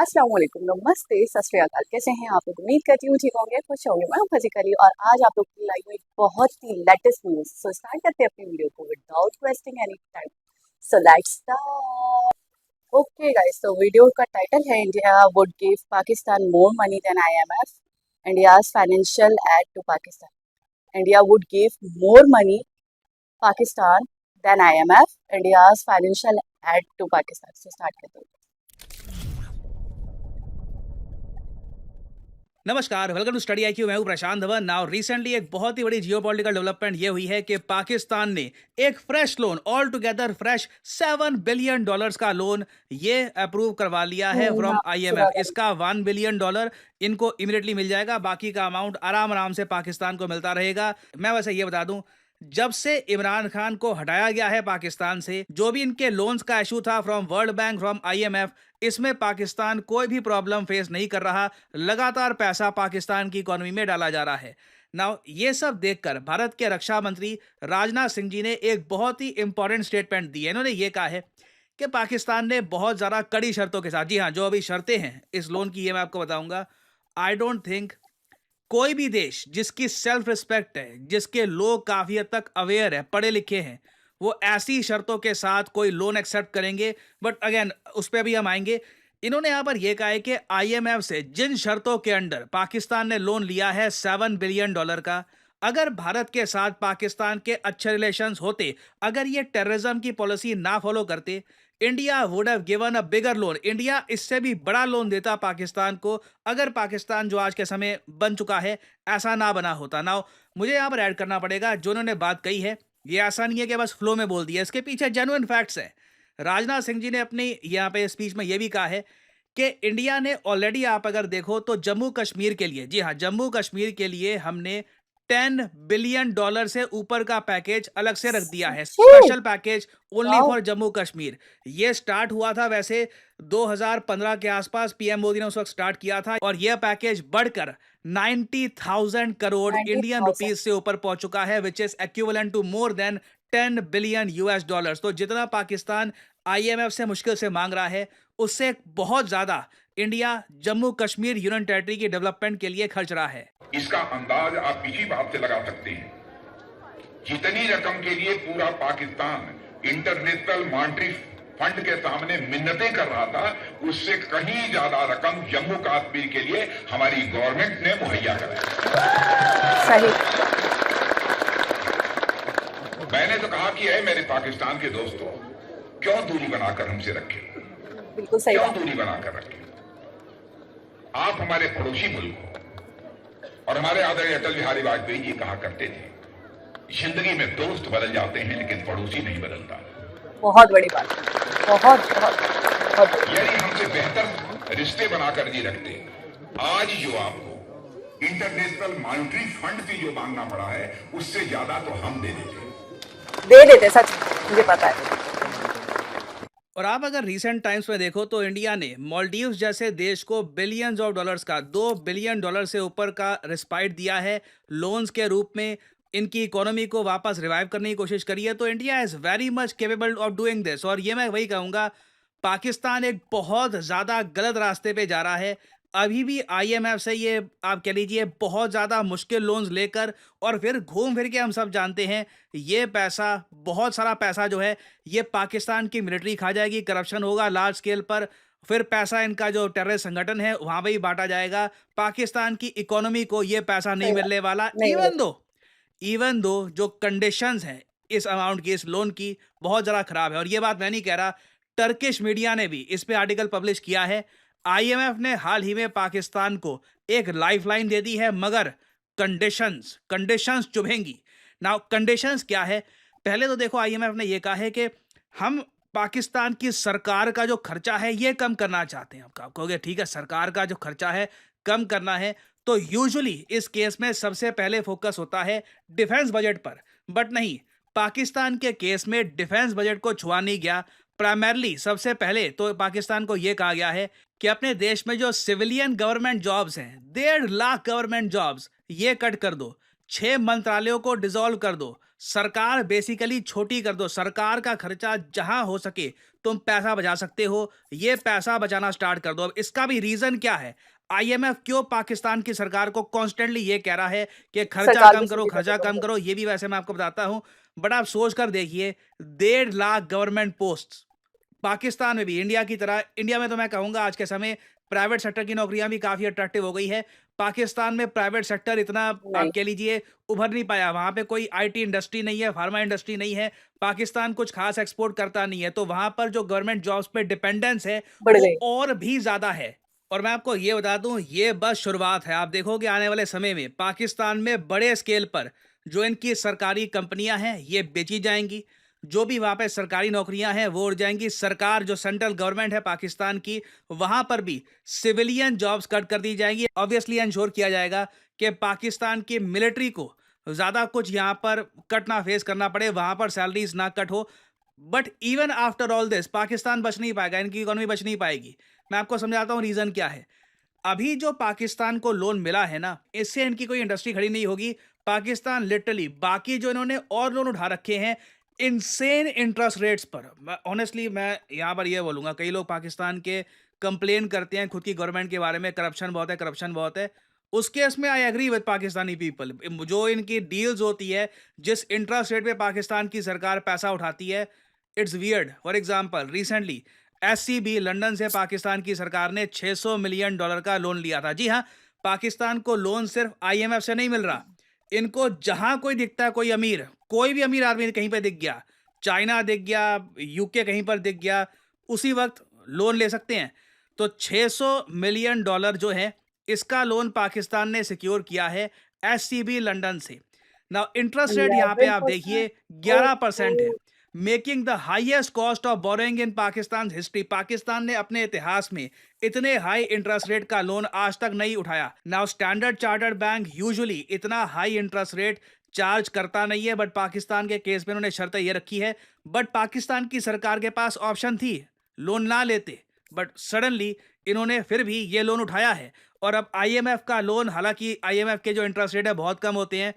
अस्सलाम वालेकुम, नमस्ते, सत श्री अकाल। कैसे हैं आप लोग? उम्मीद करती हूँ ठीक होंगे, खुश होंगे। मैं हूँ फिजिकली और आज आप लोग के लिए लाई हूँ एक बहुत ही लेटेस्ट न्यूज़। सो स्टार्ट करते हैं अपनी वीडियो को without wasting any time. So let's start. Okay guys, तो वीडियो का टाइटल है India would give Pakistan more money than IMF। India's financial aid to Pakistan. India would give more money Pakistan than IMF। India's financial aid to Pakistan. So start करते हैं। नमस्कार, welcome to study IQ। मैं हूं प्रशांत Dhawan. Now recently एक बहुत ही बड़ी geopolitical development ये हुई है कि पाकिस्तान ने एक fresh loan, all together fresh $7 billion का लोन ये अप्रूव करवा लिया है फ्रॉम हाँ, सुना IMF। था। इसका $1 बिलियन इनको इमीडिएटली मिल जाएगा, बाकी का अमाउंट आराम आराम से पाकिस्तान को मिलता रहेगा। मैं वैसे ये बता दूं, जब से इमरान खान को हटाया गया है पाकिस्तान से, जो भी इनके लोन्स का इशू था from world bank, from IMF, इसमें पाकिस्तान कोई भी प्रॉब्लम फेस नहीं कर रहा। लगातार पैसा पाकिस्तान की इकोनॉमी में डाला जा रहा है। नाउ ये सब देखकर भारत के रक्षा मंत्री राजनाथ सिंह जी ने एक बहुत ही इंपॉर्टेंट स्टेटमेंट दी है। इन्होंने ये कहा है कि पाकिस्तान ने बहुत ज़्यादा कड़ी शर्तों के साथ, जी हाँ, जो अभी शर्तें हैं इस लोन की, ये मैं आपको बताऊंगा। आई डोंट थिंक कोई भी देश जिसकी सेल्फ रिस्पेक्ट है, जिसके लोग काफी हद तक अवेयर है, पढ़े लिखे हैं, वो ऐसी शर्तों के साथ कोई लोन एक्सेप्ट करेंगे। बट अगेन उस पर भी हम आएंगे। इन्होंने यहां पर यह कहा है कि IMF से जिन शर्तों के अंडर पाकिस्तान ने लोन लिया है $7 बिलियन का, अगर भारत के साथ पाकिस्तान के अच्छे रिलेशंस होते, अगर ये टेररिज्म की पॉलिसी ना फॉलो करते, India would have given a bigger loan. India इससे भी बड़ा लोन देता पाकिस्तान को, अगर पाकिस्तान जो आज के समय बन चुका है ऐसा ना बना होता। ना मुझे यहाँ पर ऐड करना पड़ेगा, जो उन्होंने बात कही है ये ऐसा नहीं है कि बस फ्लो में बोल दिया, इसके पीछे जेन्युइन फैक्ट्स हैं। राजनाथ सिंह जी ने अपनी यहाँ पे स्पीच में ये भी कहा है कि इंडिया ने ऑलरेडी, आप अगर देखो तो जम्मू कश्मीर के लिए, जी हाँ, जम्मू कश्मीर के लिए हमने $10 बिलियन से ऊपर का पैकेज अलग से रख दिया है, सच्ची? Special package only wow! For Jammu Kashmir. ये स्टार्ट हुआ था वैसे 2015 के आसपास, पीएम मोदी ने उस वक्त स्टार्ट किया था, और यह पैकेज बढ़कर 90,000 करोड़ इंडियन 90,000। रुपीस से ऊपर पहुंच चुका है, which is equivalent to more than $10 billion. तो जितना पाकिस्तान IMF से मुश्किल से मांग रहा है, उससे बहुत ज्यादा India Jammu Kashmir union territory की डेवलपमेंट के लिए खर्च रहा है। इसका अंदाज आप इसी बात से लगा सकते हैं, जितनी रकम के लिए पूरा पाकिस्तान इंटरनेशनल मॉनेटरी फंड के सामने मिन्नतें कर रहा था, उससे कहीं ज्यादा रकम जम्मू कश्मीर के लिए हमारी गवर्नमेंट ने मुहैया कराई। सही। मैंने तो कहा कि है मेरे पाकिस्तान के दोस्तों, क्यों दूरी बनाकर हमसे रखे, बिल्कुल सही क्यों बात। दूरी बनाकर रखे। आप हमारे पड़ोसी मुल्क हो, और हमारे आदरणीय अटल बिहारी वाजपेयी जी कहा करते थे, जिंदगी में दोस्त बदल जाते हैं लेकिन पड़ोसी नहीं बदलता। बहुत बड़ी बात। बहुत बहुत बहुत बड़ी। यानी हमसे बेहतर रिश्ते बनाकर जी रखते, आज जो आपको इंटरनेशनल मॉनेटरी फंड से जो मांगना पड़ा है, उससे ज्यादा तो हम दे देते। सच मुझे पता है। और आप अगर रीसेंट टाइम्स में देखो तो इंडिया ने मालदीव्स जैसे देश को बिलियंस ऑफ डॉलर्स का, $2 बिलियन से ऊपर का रिस्पाइट दिया है लोन्स के रूप में। इनकी इकोनॉमी को वापस रिवाइव करने की कोशिश करी है। तो India is very much capable of doing this. और ये मैं वही कहूँगा, पाकिस्तान एक बहुत ज़्यादा गलत रास्ते पे जा रहा है। अभी भी IMF से ये आप कह लीजिए बहुत ज़्यादा मुश्किल लोन्स लेकर, और फिर घूम फिर के हम सब जानते हैं ये पैसा, बहुत सारा पैसा जो है ये पाकिस्तान की मिलिट्री खा जाएगी, करप्शन होगा लार्ज स्केल पर, फिर पैसा इनका जो टेररिस्ट संगठन है वहाँ पे ही बांटा जाएगा। पाकिस्तान की इकोनॉमी को ये पैसा नहीं सही बात। मिलने वाला। नहीं मिलेगा। इवन दो जो कंडीशंस हैं इस अमाउंट की, इस लोन की, बहुत ज़्यादा खराब है। और ये बात मैं नहीं कह रहा, टर्किश मीडिया ने भी इस पे आर्टिकल पब्लिश किया है। IMF ने हाल ही में पाकिस्तान को एक लाइफलाइन दे दी है, मगर कंडीशंस कंडीशंस चुभेंगी। नाउ कंडीशंस क्या है? पहले तो देखो, IMF ने यह कहा है कि हम पाकिस्तान की सरकार का जो खर्चा है ये कम करना चाहते हैं। आप कहोगे ठीक है, सरकार का जो खर्चा है कम करना है, तो यूजुअली इस केस में सबसे पहले फोकस होता है डिफेंस बजट पर। बट नहीं, पाकिस्तान के केस में डिफेंस बजट को छुआ नहीं गया। प्राइमरली सबसे पहले तो पाकिस्तान को यह कहा गया है कि अपने देश में जो सिविलियन गवर्नमेंट जॉब्स हैं, 1.5 लाख गवर्नमेंट जॉब्स, ये कट कर दो, 6 मंत्रालयों को डिसॉल्व कर दो, सरकार बेसिकली छोटी कर दो, सरकार का खर्चा जहां हो सके तुम पैसा बचा सकते हो, ये पैसा बचाना स्टार्ट कर दो। अब इसका भी रीजन क्या है? आईएमएफ क्यों पाकिस्तान की सरकार को कॉन्स्टेंटली ये कह रहा है कि खर्चा सरकार भी कम करो, छोटी कर खर्चा देते कम हैं। करो? ये भी वैसे मैं आपको बताता हूं, बट आप सोच कर देखिए, 1.5 लाख गवर्नमेंट पोस्ट पाकिस्तान में भी, इंडिया की तरह, इंडिया में तो मैं कहूंगा आज के समय प्राइवेट सेक्टर की नौकरियां भी काफी अट्रैक्टिव हो गई है। पाकिस्तान में प्राइवेट सेक्टर इतना, आप नहीं, कह लीजिए, उभर नहीं पाया। वहां पे कोई आईटी इंडस्ट्री नहीं है, फार्मा इंडस्ट्री नहीं है, पाकिस्तान कुछ खास एक्सपोर्ट करता नहीं है, तो वहां पर जो गवर्नमेंट जॉब्स पे डिपेंडेंस है बढ़ वो गई। और भी ज्यादा है। और मैं आपको ये बता दूं, ये बस शुरुआत है। आप देखोगे आने वाले समय में पाकिस्तान में बड़े स्केल पर जो इनकी सरकारी कंपनियां हैं ये बेची जाएंगी, जो भी वहां पे सरकारी नौकरियां हैं वो उड़ जाएंगी। सरकार, जो सेंट्रल गवर्नमेंट है पाकिस्तान की, वहां पर भी सिविलियन जॉब्स कट कर दी जाएंगी। ऑब्वियसली इंश्योर किया जाएगा कि पाकिस्तान की मिलिट्री को ज्यादा कुछ यहां पर कट ना फेस करना पड़े, वहां पर सैलरीज ना कट हो। But even after all this Pakistan बच नहीं पाएगा, इनकी इकोनॉमी बच नहीं पाएगी। मैं आपको समझाता हूं रीजन क्या है। अभी जो पाकिस्तान को लोन मिला है ना, इससे इनकी कोई इंडस्ट्री खड़ी नहीं होगी। पाकिस्तान लिटरली बाकी जो इन्होंने और लोन उठा रखे हैं इनसेन इंटरेस्ट रेट्स पर, ऑनेस्टली मैं यहाँ पर ये बोलूंगा, कई लोग पाकिस्तान के कंप्लेन करते हैं खुद की गवर्नमेंट के बारे में, करप्शन बहुत है, करप्शन बहुत है। उस केस में I agree with Pakistani people. जो इनकी डील्स होती है, जिस इंटरेस्ट रेट पे पाकिस्तान की सरकार पैसा उठाती है, it's weird. For example, recently SCB London से पाकिस्तान की सरकार ने $600 मिलियन का लोन लिया था। जी हाँ, पाकिस्तान को लोन सिर्फ आईएमएफ से नहीं मिल रहा। इनको जहां कोई दिखता है, कोई अमीर, कोई भी अमीर आदमी कहीं पे दिख गया, चाइना दिख गया, यूके कहीं पर दिख गया, उसी वक्त लोन ले सकते हैं। तो $600 मिलियन जो है, इसका लोन पाकिस्तान ने सिक्योर किया है एससीबी लंदन से। नाउ इंटरेस्ट रेट यहाँ पे आप 11%। देखिए 11% है, oh! Making the highest cost of borrowing in Pakistan history. Pakistan ने अपने इतिहास में इतने हाई इंटरेस्ट रेट का लोन आज तक नहीं उठाया। Now Standard Chartered bank usually इतना हाई इंटरेस्ट रेट चार्ज करता नहीं है, बट पाकिस्तान के केस में उन्होंने शर्त ये रखी है। बट पाकिस्तान की सरकार के पास ऑप्शन थी लोन ना लेते, बट सडनली इन्होंने फिर भी ये लोन उठाया है। और अब आईएमएफ का लोन, हालांकि आईएमएफ के जो इंटरेस्ट रेट है बहुत कम होते हैं,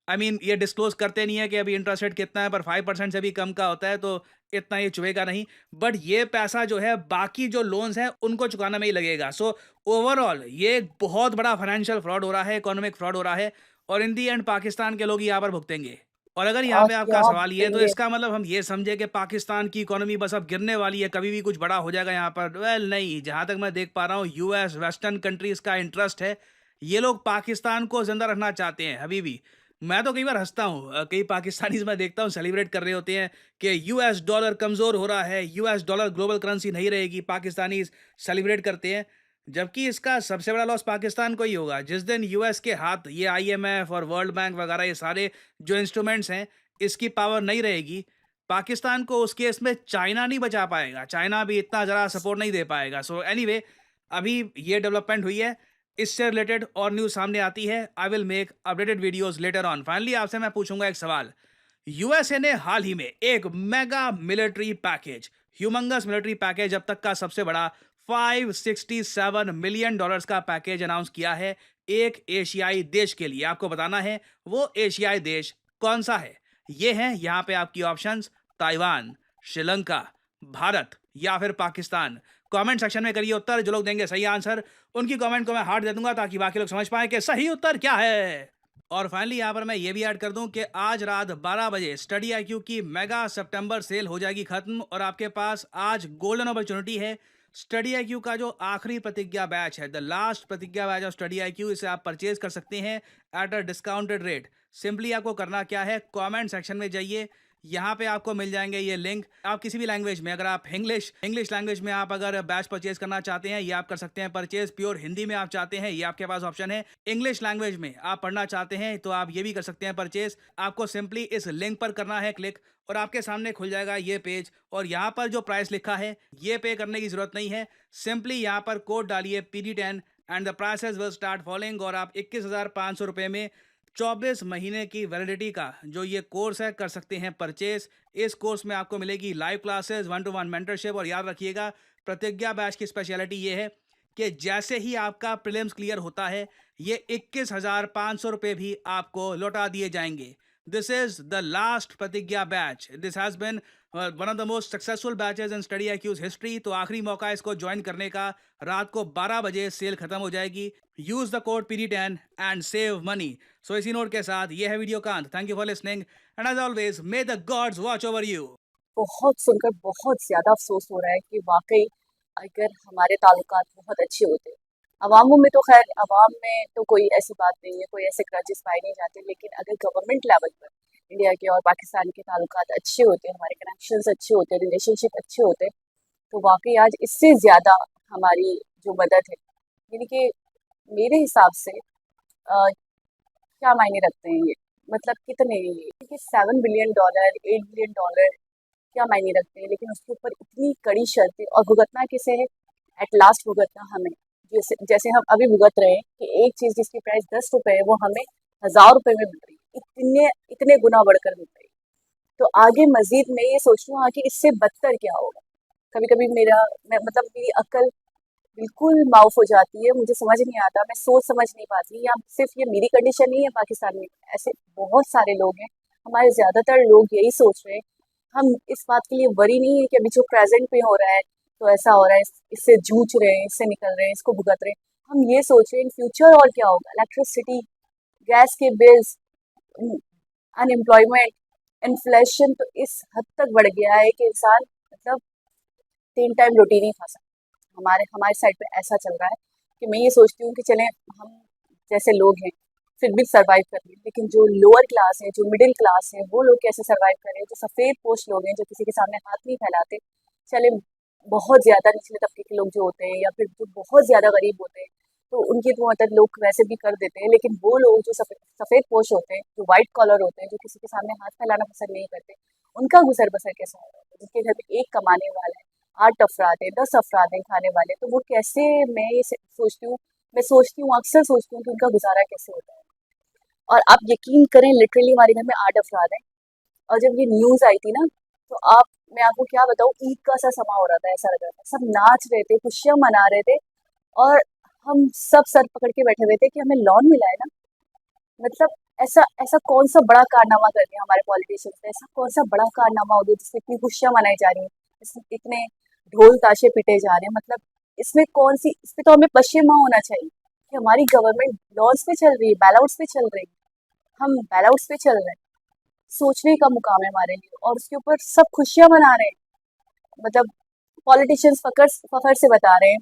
आई मीन ये डिस्क्लोज करते नहीं है कि अभी इंटरेस्ट रेट कितना है, पर 5% से भी कम का होता है, तो इतना ये चुभेगा नहीं। बट ये पैसा जो है बाकी जो लोन्स हैं उनको चुकाने में ही लगेगा। सो ओवरऑल ये एक बहुत बड़ा फाइनेंशियल फ्रॉड हो रहा है, इकोनॉमिक फ्रॉड हो रहा है, और इन दी एंड पाकिस्तान के लोग यहाँ पर भुगतेंगे। और अगर यहाँ और पे आपका क्या सवाल ये है, तो देंगे? इसका मतलब हम ये समझे कि पाकिस्तान की इकोनॉमी बस अब गिरने वाली है, कभी भी कुछ बड़ा हो जाएगा यहाँ पर? वेल नहीं, जहाँ तक मैं देख पा रहा हूँ यूएस, वेस्टर्न कंट्रीज का इंटरेस्ट है, ये लोग पाकिस्तान को जिंदा रखना चाहते हैं अभी भी। मैं तो कई बार हंसता हूँ, कई पाकिस्तानीज मैं देखता हूँ सेलिब्रेट कर रहे होते हैं कि यूएस डॉलर कमजोर हो रहा है, यूएस डॉलर ग्लोबल करेंसी नहीं रहेगी, पाकिस्तानीज सेलिब्रेट करते हैं। जबकि इसका सबसे बड़ा लॉस पाकिस्तान को ही होगा जिस दिन यूएस के हाथ ये आईएमएफ और वर्ल्ड बैंक वगैरह ये सारे जो इंस्ट्रूमेंट्स हैं इसकी पावर नहीं रहेगी। पाकिस्तान को उस केस में चाइना नहीं बचा पाएगा, चाइना भी इतना ज़रा सपोर्ट नहीं दे पाएगा। सो एनीवे, अभी ये डेवलपमेंट हुई है, इससे रिलेटेड और न्यूज़ सामने आती है। I will make updated videos later on. Finally आपसे मैं पूछूंगा एक सवाल। यूएसए ने हाल ही में एक mega military package, humongous military package, अब तक का सबसे बड़ा $567 मिलियन का पैकेज अनाउंस किया है एक एशियाई देश के लिए। आपको बताना है वो एशियाई देश कौन सा है। ये हैं यहाँ पे आपकी ऑप्शंस: ताइवान, श्रीलंका, भारत या फिर पाकिस्तान। कमेंट सेक्शन में करिए उत्तर। जो लोग देंगे सही आंसर, उनकी कमेंट को मैं हार्ट दे दूंगा ताकि बाकी लोग समझ पाए कि सही उत्तर क्या है। और फाइनली यहाँ पर मैं ये भी ऐड कर दूं कि आज रात 12 बजे स्टडी आईक्यू की मेगा सितंबर सेल हो जाएगी खत्म, और आपके पास आज गोल्डन अपॉर्चुनिटी है। स्टडी आईक्यू का जो आखिरी प्रतिज्ञा बैच है, द लास्ट प्रतिज्ञा बैच ऑफ स्टडी आईक्यू, इसे आप परचेज कर सकते हैं at a discounted rate. Simply आपको करना क्या है, कमेंट सेक्शन में जाइए, यहाँ पे आपको मिल जाएंगे ये लिंक। आप किसी भी लैंग्वेज में, अगर आप इंग्लिश लैंग्वेज में आप अगर बैच परचेज करना चाहते हैं, ये आप कर सकते हैं परचेज। प्योर हिंदी में आप चाहते हैं, ये आपके पास ऑप्शन है। इंग्लिश लैंग्वेज में आप पढ़ना चाहते हैं तो आप ये भी कर सकते हैं परचेज। आपको सिंपली इस लिंक पर करना है क्लिक, और आपके सामने खुल जाएगा ये पेज, और यहाँ पर जो प्राइस लिखा है ये पे करने की जरूरत नहीं है। सिंपली यहाँ पर कोड डालिए PD10 and the prices will start following, और आप 21,500 रुपये में 24 महीने की वैलिडिटी का जो ये कोर्स है कर सकते हैं परचेस। इस कोर्स में आपको मिलेगी लाइव क्लासेस, 1-to-1 मेंटरशिप, और याद रखिएगा प्रतिज्ञा बैच की स्पेशलिटी ये है कि जैसे ही आपका प्रीलिम्स क्लियर होता है, ये 21,500 रुपये भी आपको लौटा दिए जाएंगे। This is the last Pratigya batch. This has been one of the most successful batches in Study IQ's history. तो आखिरी मौका इसको ज्वाइन करने का। रात को 12 बजे सेल खत्म हो जाएगी। Use the code PD10 and save money. So इसी नोट के साथ ये है वीडियो का अंत। Thank you for listening and as always may the gods watch over you. बहुत सुनकर बहुत ज़्यादा अफ़सोस हो रहा है कि वाक़ई अगर हमारे ताल्लुकात बहुत अच्छे होते, अवामों में तो ख़ैर अवाम में तो कोई ऐसी बात नहीं है, कोई ऐसे ग्रजेस पाए नहीं जाते, लेकिन अगर गवर्नमेंट लेवल पर इंडिया के और पाकिस्तान के ताल्लुकात अच्छे होते, हमारे कनेक्शंस अच्छे होते, रिलेशनशिप अच्छे होते, तो वाक़ई आज इससे ज़्यादा हमारी जो मदद है, यानी कि मेरे हिसाब से क्या मायने रखते हैं ये, मतलब कितने ये, क्योंकि $7 बिलियन, $8 बिलियन क्या मायने रखते हैं, लेकिन उसके ऊपर इतनी कड़ी शर्तें, और भुगतना किसे है, एट लास्ट भुगतना हमें। जैसे जैसे हम अभी भुगत रहे हैं कि एक चीज़ जिसकी प्राइस ₹10 है वो हमें ₹1000 में मिल रही है, इतने इतने गुना बढ़कर मिल रही है। तो आगे मजीद मैं ये सोच रही हूँ आगे इससे बदतर क्या होगा। कभी कभी मैं मतलब मेरी अक्ल बिल्कुल माउफ हो जाती है, मुझे समझ नहीं आता, मैं सोच समझ नहीं पाती, या सिर्फ ये मेरी कंडीशन नहीं है, पाकिस्तान में ऐसे बहुत सारे लोग हैं, हमारे ज़्यादातर लोग यही सोच रहे हैं। हम इस बात के लिए वरी नहीं है कि अभी जो प्रेजेंट में हो रहा है तो ऐसा हो रहा है, इससे जूझ रहे हैं, इससे निकल रहे हैं, इसको भुगत रहे हैं। हम ये सोच रहे हैं इन फ्यूचर और क्या होगा, इलेक्ट्रिसिटी, गैस के बिल्स, अनएम्प्लॉयमेंट, इन्फ्लेशन तो इस हद तक बढ़ गया है कि इंसान मतलब 3 टाइम रोटी नहीं खा सकता। हमारे हमारे साइड पे ऐसा चल रहा है कि मैं ये सोचती हूँ कि चलें हम जैसे लोग हैं फिर भी सर्वाइव कर लें, लेकिन जो लोअर क्लास है, जो मिडिल क्लास है, वो लोग कैसे सर्वाइव करें, जो सफ़ेद पोश लोग हैं, जो किसी के सामने हाथ नहीं फैलाते, चले बहुत ज़्यादा निचले तबके के लोग जो होते हैं या फिर जो बहुत ज़्यादा गरीब होते हैं, तो उनकी तो मदद लोग वैसे भी कर देते हैं, लेकिन वो लोग जो सफ़ेद पोश होते हैं, जो वाइट कॉलर होते हैं, जो किसी के सामने हाथ फैलाना पसंद नहीं करते, उनका गुजर बसर कैसा होगा, जिनके घर में एक कमाने वाला है, 8 अफराद है, 10 अफराद हैं खाने वाले, तो वो कैसे, मैं ये सोचती हूँ अक्सर सोचती हूँ कि उनका गुजारा कैसे होता है। और आप यकीन करें लिटरली हमारे घर में 8 अफराद हैं, और जब ये न्यूज़ आई थी ना, तो मैं आपको क्या बताऊँ, ईद का सा समा हो रहा था, ऐसा लग रहा था, सब नाच रहे थे, खुशियाँ मना रहे थे, और हम सब सर पकड़ के बैठे हुए थे कि हमें लोन मिला है ना। मतलब ऐसा ऐसा कौन सा बड़ा कारनामा कर दिया हमारे पॉलिटिशियंस ने, ऐसा कौन सा बड़ा कारनामा हो गया जिससे इतनी खुशियाँ मनाई जा रही हैं, इतने ढोल ताशे पीटे जा रहे हैं, मतलब इस पे तो हमें पश्चिमा होना चाहिए कि हमारी गवर्नमेंट लॉस पे चल रही है, बैलआउट्स पे चल रही है, हम बैलआउट्स पे चल रहे हैं, सोचने का मुकाम है हमारे लिए, और उसके ऊपर सब खुशियाँ मना रहे हैं। मतलब पॉलिटिशियंस फखर फखर से बता रहे हैं,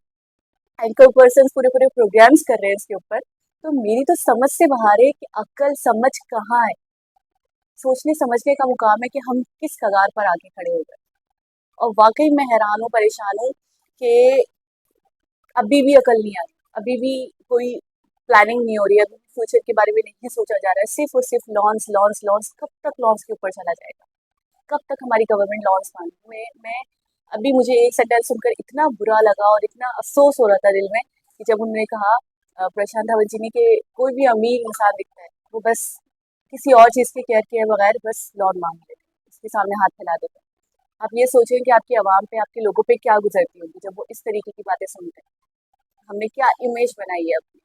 एंकर पर्सन पूरे पूरे प्रोग्राम्स कर रहे हैं इसके ऊपर, तो मेरी तो समझ से बाहर है कि अक्ल समझ कहाँ है। सोचने समझने का मुकाम है कि हम किस कगार पर आके खड़े हो गए, और वाकई मैं हैरान हूँ, परेशान हूँ कि अभी भी अकल नहीं आ रही, अभी भी कोई प्लानिंग नहीं हो रही है, अभी भी फ्यूचर के बारे में नहीं सोचा जा रहा है, सिर्फ और सिर्फ लॉन्स लॉन्स लॉन्स, कब तक लॉन्स के ऊपर चला जाएगा, कब तक हमारी गवर्नमेंट लॉन्स मांगे। मैं अभी मुझे एक सेंटेंस सुनकर इतना बुरा लगा और इतना अफसोस हो रहा था दिल में कि जब उन्होंने कहा प्रशांत धावन जी ने कि कोई भी अमीर इंसान दिखता है वो बस किसी और चीज़ की केयर किए बगैर बस लोन मांग लेते हैं, उसके सामने हाथ फैला देते हैं। आप ये सोचें कि आपकी आवाम पे, आपके लोगों पे क्या गुजरती होगी जब वो इस तरीके की बातें सुनते हैं। हमने क्या इमेज बनाई है अपनी,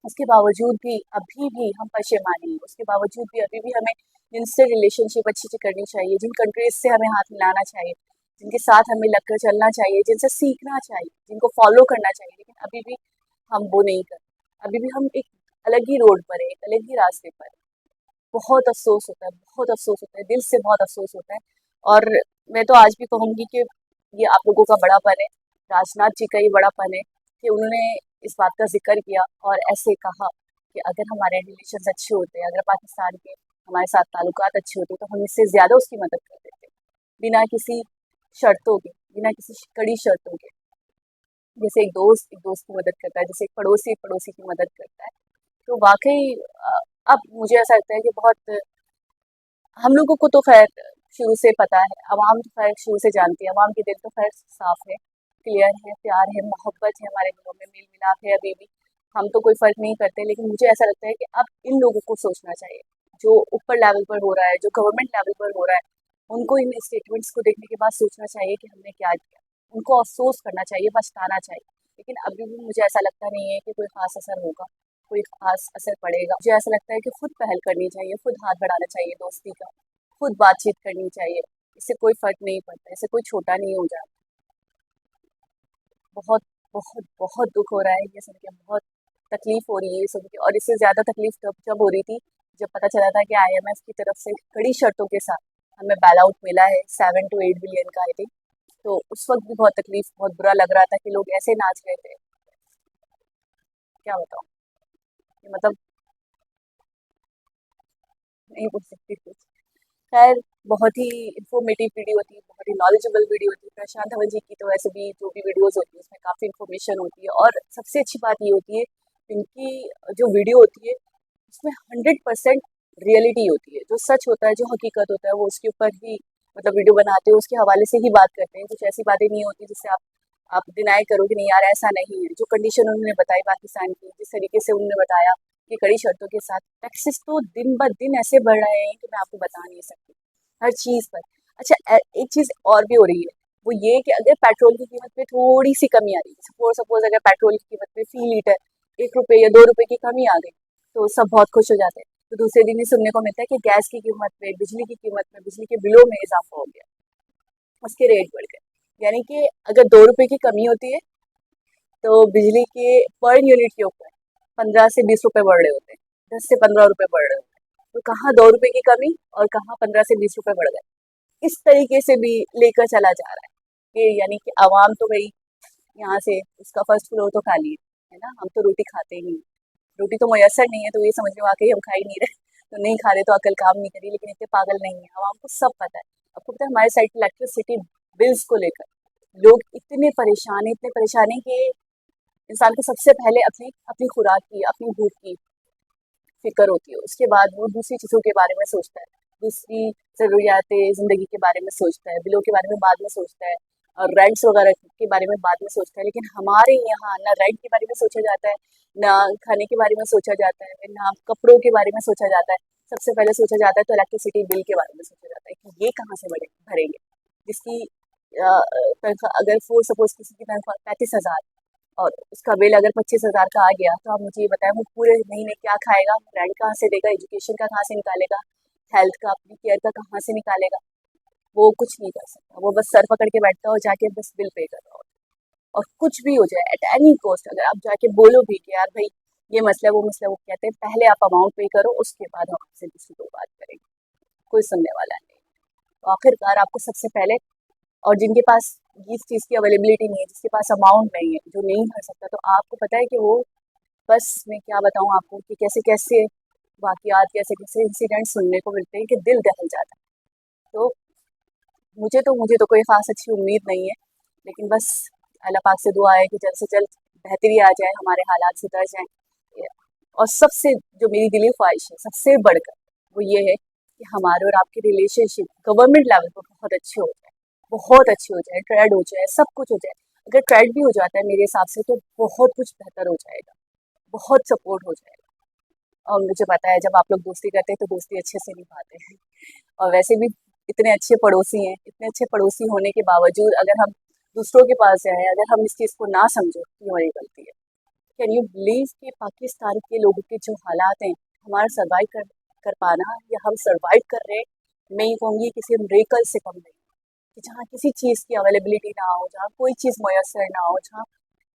उसके बावजूद भी अभी भी हम पशेमानी हैं, उसके बावजूद भी अभी भी हमें जिनसे रिलेशनशिप अच्छी अच्छी करनी चाहिए, जिन कंट्रीज से हमें हाथ मिलाना चाहिए, जिनके साथ हमें लगकर चलना चाहिए, जिनसे सीखना चाहिए, जिनको फॉलो करना चाहिए, लेकिन अभी भी हम वो नहीं करते, अभी भी हम एक अलग ही रोड पर है, एक अलग ही रास्ते पर है। बहुत अफसोस होता है, बहुत अफसोस होता है, दिल से बहुत अफसोस होता है। और मैं तो आज भी कहूँगी कि ये आप लोगों का बड़ापन है, राजनाथ जी का ही बड़ापन है कि उन्होंने इस बात का जिक्र किया और ऐसे कहा कि अगर हमारे रिलेशंस अच्छे होते, अगर पाकिस्तान के हमारे साथ ताल्लुकात अच्छे होते, तो हम इससे ज़्यादा उसकी मदद कर देते, बिना किसी शर्तों के, बिना किसी कड़ी शर्तों के। जैसे एक दोस्त की मदद करता है, जैसे एक पड़ोसी की मदद करता है, तो वाक़ई अब मुझे ऐसा लगता है कि बहुत हम लोगों को तो खैर शुरू से पता है, अवाम तो खैर शुरू से जानती है, अवाम के दिल तो खैर साफ़ है, क्लियर है, प्यार है, मोहब्बत है हमारे दिलों में, मेल-मिलाप है अभी भी, हम तो कोई फ़र्क नहीं करते, लेकिन मुझे ऐसा लगता है कि अब इन लोगों को सोचना चाहिए, जो ऊपर लेवल पर हो रहा है, जो गवर्नमेंट लेवल पर हो रहा है, उनको इन स्टेटमेंट्स को देखने के बाद सोचना चाहिए कि हमने क्या किया, उनको अफ़सोस करना चाहिए, पछताना चाहिए, लेकिन अभी भी मुझे ऐसा लगता नहीं है कि कोई ख़ास असर होगा। कोई खास असर पड़ेगा। मुझे ऐसा लगता है कि खुद पहल करनी चाहिए, खुद हाथ बढ़ाना चाहिए दोस्ती का, खुद बातचीत करनी चाहिए। इससे कोई फर्क नहीं पड़ता, इससे कोई छोटा नहीं हो जाता। बहुत बहुत बहुत दुख हो रहा है ये सुन के, बहुत तकलीफ हो रही है ये सुन के। और इससे ज़्यादा तकलीफ जब हो रही थी, जब पता चला था कि IMF की तरफ से कड़ी शर्तों के साथ हमें बैल आउट मिला है 7 to 8 बिलियन का, आई थिंक। तो उस वक्त भी बहुत तकलीफ, बहुत बुरा लग रहा था कि लोग ऐसे नाच रहे थे। क्या बताऊँ, मतलब नहीं बोल सकती कुछ। खैर, बहुत ही इन्फॉर्मेटिव वीडियो थी, बहुत ही नॉलेजेबल वीडियो थी। प्रशांत धवन जी की तो वैसे भी जो भी वीडियोस होती है उसमें काफ़ी इन्फॉर्मेशन होती है, और सबसे अच्छी बात ये होती है, इनकी जो वीडियो होती है उसमें 100% रियलिटी होती है। जो सच होता है, जो हकीकत होता है, वो उसके ऊपर ही मतलब वीडियो बनाते हैं, उसके हवाले से ही बात करते हैं। कुछ ऐसी बातें नहीं होती जिससे आप डिनाई करो कि नहीं यार ऐसा नहीं है। जो कंडीशन उन्होंने बताई पाकिस्तान की, जिस तरीके से उन्होंने बताया कि कड़ी शर्तों के साथ टैक्सेस तो दिन ब दिन ऐसे बढ़ रहे हैं कि मैं आपको बता नहीं सकती, हर चीज़ पर। अच्छा, एक चीज़ और भी हो रही है, वो ये कि अगर पेट्रोल की कीमत में थोड़ी सी कमी आ रही है, सपोज अगर पेट्रोल की कीमत में फी लीटर 1 रुपये या 2 रुपये की कमी आ गई, तो सब बहुत खुश हो जाते हैं। तो दूसरे दिन ही सुनने को मिलता है कि गैस की कीमत में, बिजली की कीमत में, बिजली के बिलों में इजाफा हो गया, उसके रेट बढ़ गए। यानी कि अगर 2 रुपये की कमी होती है, तो बिजली के पर यूनिट के ऊपर 15 से 20 रुपए बढ़ रहे होते हैं, 10 से 15 रुपए बढ़ रहे होते हैं। तो कहाँ 2 रुपये की कमी और कहाँ 15 से 20 रुपए बढ़ गए। इस तरीके से भी लेकर चला जा रहा है कि यानी कि आवाम तो भाई यहाँ से उसका फर्स्ट फ्लोर तो खाली है ना, हम तो रोटी खाते ही नहीं, रोटी तो मैसर नहीं है, तो ये समझ लो वाकई हम खा ही नहीं रहे। तो नहीं खा रहे तो अकल काम नहीं करी, लेकिन इतने पागल नहीं है, आवाम को सब पता है। आपको पता है हमारे साइड इलेक्ट्रिसिटी बिल्स को लेकर लोग इतने परेशान है कि इंसान को सबसे पहले अपनी अपनी खुराक की, अपनी भूख की फिक्र होती है। उसके बाद वो दूसरी चीज़ों के बारे में सोचता है, दूसरी ज़रूरियात ज़िंदगी के बारे में सोचता है, बिलों के बारे में बाद में सोचता है, और रेंट्स वगैरह के बारे में बाद में सोचता है। लेकिन हमारे यहाँ ना रेंट के बारे में सोचा जाता है, ना खाने के बारे में सोचा जाता है, ना कपड़ों के बारे में सोचा जाता है। सबसे पहले सोचा जाता है तो इलेक्ट्रिसिटी बिल के बारे में सोचा जाता है कि ये कहाँ से भरेंगे। जिसकी तनख्वाह अगर फोर सपोज किसी की तनख्वाह 35,000 और उसका बिल अगर 25,000 का आ गया, तो आप मुझे ये बताएं वो पूरे महीने क्या खाएगा, रेंट कहाँ से देगा, एजुकेशन का कहाँ से निकालेगा, हेल्थ का, अपनी केयर का कहाँ से निकालेगा। वो कुछ नहीं कर सकता, वो बस सर पकड़ के बैठता है और जाके बस बिल पे कर रहा होता है। और कुछ भी हो जाए, एट एनी कॉस्ट, अगर आप जाके बोलो भी कि यार भाई ये मसला है, वो मसला, वो कहते हैं पहले आप अमाउंट पे करो, उसके बाद हम आपसे दूसरी कोई बात करेंगे। कोई सुनने वाला नहीं। तो आखिरकार आपको सबसे पहले, और जिनके पास इस चीज़ की अवेलेबिलिटी नहीं है, जिसके पास अमाउंट नहीं है, जो नहीं भर सकता, तो आपको पता है कि वो बस, मैं क्या बताऊँ आपको कि कैसे कैसे वाक़यात, कैसे कैसे इंसिडेंट सुनने को मिलते हैं कि दिल दहल जाता है। तो मुझे तो कोई ख़ास अच्छी उम्मीद नहीं है, लेकिन बस अल्लाह पाक से दुआ है कि जल्द से जल्द बेहतरी आ जाए, हमारे हालात सुधर जाएँ। और सबसे जो मेरी दिली ख्वाहिश है, सबसे बढ़कर, वो ये है कि हमारे और आपके रिलेशनशिप गवर्नमेंट लेवल पर बहुत अच्छे हो जाए, बहुत अच्छे हो जाए, ट्रेड हो जाए, सब कुछ हो जाए। अगर ट्रेड भी हो जाता है मेरे हिसाब से, तो बहुत कुछ बेहतर हो जाएगा, बहुत सपोर्ट हो जाएगा। और मुझे पता है जब आप लोग दोस्ती करते हैं तो दोस्ती अच्छे से निभाते हैं। और वैसे भी इतने अच्छे पड़ोसी हैं, इतने अच्छे पड़ोसी होने के बावजूद अगर हम दूसरों के पास जाएँ, अगर हम इस चीज़ को ना समझें, तो हमारी गलती है। कैन यू बिलीव कि पाकिस्तान के लोगों के जो हालात हैं, हमारा सर्वाइव कर पाना, या हम सर्वाइव कर रहे हैं, मैं ये कहूँगी किसी मिरेकल से कम नहीं। कि जहाँ किसी चीज़ की अवेलेबिलिटी ना हो, जहाँ कोई चीज़ मुयस्सर ना हो, जहाँ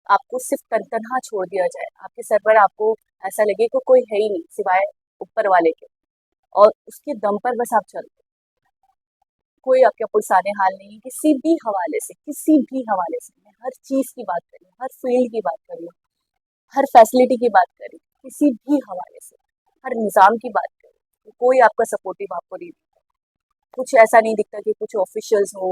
आपको सिर्फ तनहा छोड़ दिया जाए, आपके सर पर आपको ऐसा लगे कि कोई है ही नहीं सिवाय ऊपर वाले के, और उसके दम पर बस आप चलते, कोई आपके पुरसाने हाल नहीं है किसी भी हवाले से, किसी भी हवाले से। मैं हर चीज़ की बात करूँ, हर फील्ड की बात करूँ, हर फैसिलिटी की बात करें, किसी भी हवाले से, हर निज़ाम की बात करें, तो कोई आपका सपोर्टिव आपको नहीं दिखता। कुछ ऐसा नहीं दिखता कि कुछ ऑफिशियल्स हो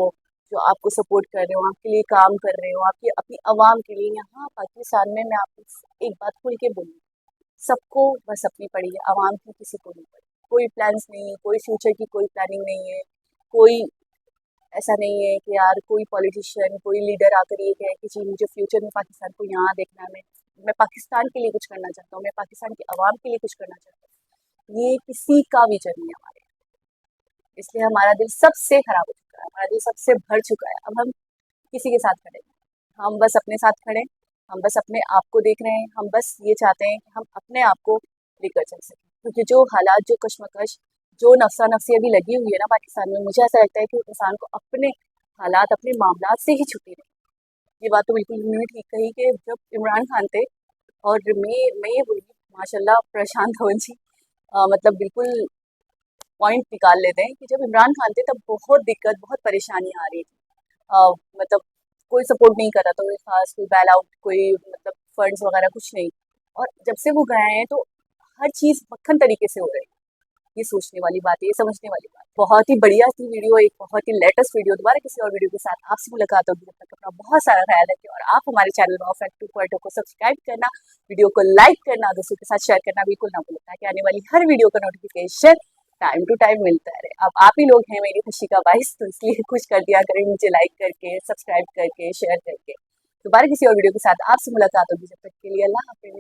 जो आपको सपोर्ट कर रहे हो, आपके लिए काम कर रहे हो, आपकी अपनी आवाम के लिए। यहाँ पाकिस्तान में मैं आपको एक बात खुल के बोलूँ, सबको बस अपनी पड़ी है, आवाम की किसी को नहीं पड़ी। कोई प्लान्स नहीं है, कोई फ्यूचर की कोई प्लानिंग नहीं है, कोई ऐसा नहीं है कि यार कोई पॉलिटिशियन, कोई लीडर आकर ये कहे कि जी मुझे फ्यूचर में पाकिस्तान को यहाँ देखना है, मैं पाकिस्तान के लिए कुछ करना चाहता हूँ, मैं पाकिस्तान की आवाम के लिए कुछ करना चाहता हूँ। ये किसी का विजन नहीं है हमारे। इसलिए हमारा दिल सबसे खराब हो चुका है, हमारा दिल सबसे भर चुका है। अब हम किसी के साथ खड़े हैं, हम बस अपने साथ खड़े हैं, हम बस अपने आप को देख रहे हैं, हम बस ये चाहते हैं कि हम अपने आप को लेकर चल सकें, क्योंकि जो हालात, जो कश्मकश, जो नफसा नफसी अभी लगी हुई है ना पाकिस्तान में, मुझे ऐसा लगता है कि इंसान को अपने हालात, अपने मामलात से ही छुट्टी नहीं। ये बात तो बिल्कुल उन्होंने ठीक कही कि जब इमरान खान थे और मैं ये बोली माशाल्लाह प्रशांत धवन जी मतलब बिल्कुल पॉइंट निकाल लेते हैं कि जब इमरान खान थे तब बहुत दिक्कत, बहुत परेशानी आ रही थी। मतलब कोई सपोर्ट नहीं कर रहा था, कोई खास, कोई बैल आउट, कोई मतलब फंड्स वगैरह कुछ नहीं। और जब से वो गए हैं तो हर चीज़ मक्खन तरीके से हो रही है। ये सोचने वाली बात है, ये समझने वाली बात। बहुत ही बढ़िया थी वीडियो, एक बहुत ही लेटेस्ट वीडियो। दोबारा किसी और वीडियो के साथ आपसे मुलाकात होगी। जब तक अपना बहुत सारा ख्याल रखें और आप हमारे चैनल रॉ फैक्ट 2.0 को सब्सक्राइब करना, वीडियो को लाइक करना, दोस्तों के साथ शेयर करना बिल्कुल ना भूलें, ताकि आने वाली हर वीडियो का नोटिफिकेशन टाइम टू टाइम मिलता रहे। अब आप ही लोग हैं मेरी खुशी का बाइस, तो इसलिए कुछ कर दिया करें मुझे लाइक करके, सब्सक्राइब करके, शेयर करके। दोबारा किसी और वीडियो के साथ आपसे मुलाकात होगी। जब तक के लिए अल्लाह हाफिज।